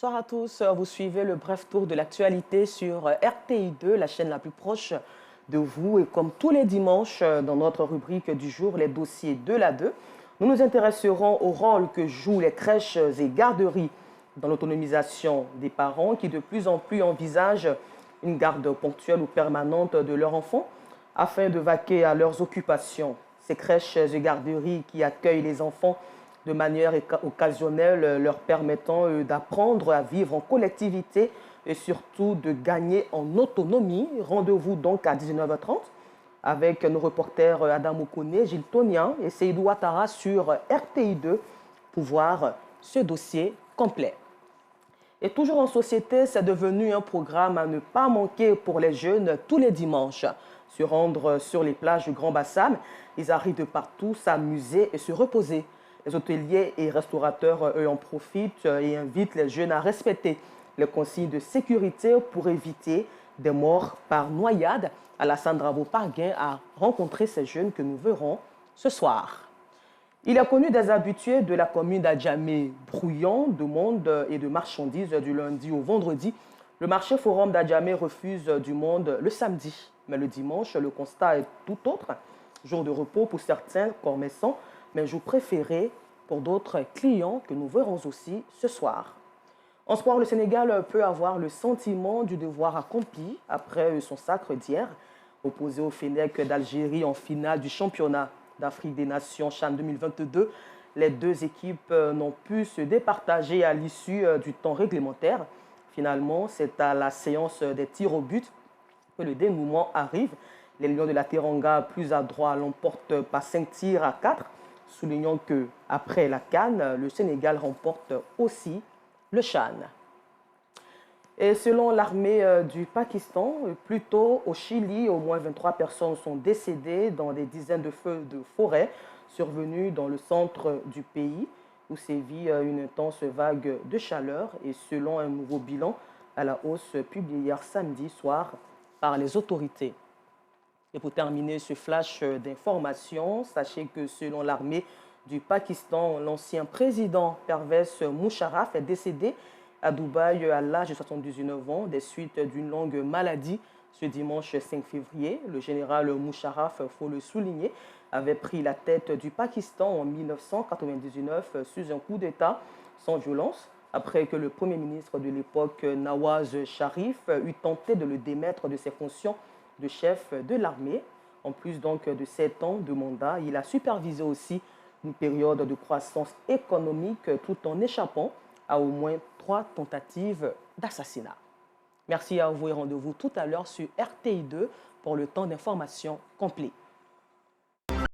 Bonsoir à tous, vous suivez le bref tour de l'actualité sur RTI2, la chaîne la plus proche de vous. Et comme tous les dimanches, dans notre rubrique du jour, les dossiers de la 2, nous nous intéresserons au rôle que jouent les crèches et garderies dans l'autonomisation des parents qui de plus en plus envisagent une garde ponctuelle ou permanente de leurs enfants afin de vaquer à leurs occupations. Ces crèches et garderies qui accueillent les enfants de manière occasionnelle, leur permettant d'apprendre à vivre en collectivité et surtout de gagner en autonomie. Rendez-vous donc à 19h30 avec nos reporters Adam Okone, Gilles Tonien et Seydou Ouattara sur RTI2 pour voir ce dossier complet. Et toujours en société, c'est devenu un programme à ne pas manquer pour les jeunes tous les dimanches. Se rendre sur les plages du Grand Bassam, ils arrivent de partout s'amuser et se reposer. Les hôteliers et restaurateurs, eux, en profitent et invitent les jeunes à respecter les consignes de sécurité pour éviter des morts par noyade. Alassane Drabo-Parguin a rencontré ces jeunes que nous verrons ce soir. Il est connu des habitués de la commune d'Adjamé, brouillant de monde et de marchandises du lundi au vendredi. Le marché forum d'Adjamé refuse du monde le samedi. Mais le dimanche, le constat est tout autre. Jour de repos pour certains commerçants, mais jour préféré pour d'autres clients que nous verrons aussi ce soir. En sport, le Sénégal peut avoir le sentiment du devoir accompli après son sacre d'hier, opposé au Fennec d'Algérie en finale du championnat d'Afrique des Nations CHAN 2022. Les deux équipes n'ont pu se départager à l'issue du temps réglementaire. Finalement, c'est à la séance des tirs au but que le dénouement arrive. Les Lions de la Teranga, plus adroits, l'emportent par 5 tirs à 4, soulignant qu'après la CAN, le Sénégal remporte aussi le CHAN. Et selon l'armée du Pakistan, plus tôt au Chili, au moins 23 personnes sont décédées dans des dizaines de feux de forêt survenus dans le centre du pays où sévit une intense vague de chaleur et selon un nouveau bilan à la hausse publié hier samedi soir par les autorités. Et pour terminer ce flash d'informations, sachez que selon l'armée du Pakistan, l'ancien président Pervez Musharraf est décédé à Dubaï à l'âge de 79 ans des suites d'une longue maladie. Ce dimanche 5 février, le général Musharraf, il faut le souligner, avait pris la tête du Pakistan en 1999 sous un coup d'État sans violence, après que le premier ministre de l'époque, Nawaz Sharif, eut tenté de le démettre de ses fonctions de chef de l'armée. En plus donc de 7 ans de mandat, il a supervisé aussi une période de croissance économique tout en échappant à au moins 3 tentatives d'assassinat. Merci à vous et rendez-vous tout à l'heure sur RTI2 pour le temps d'information complet.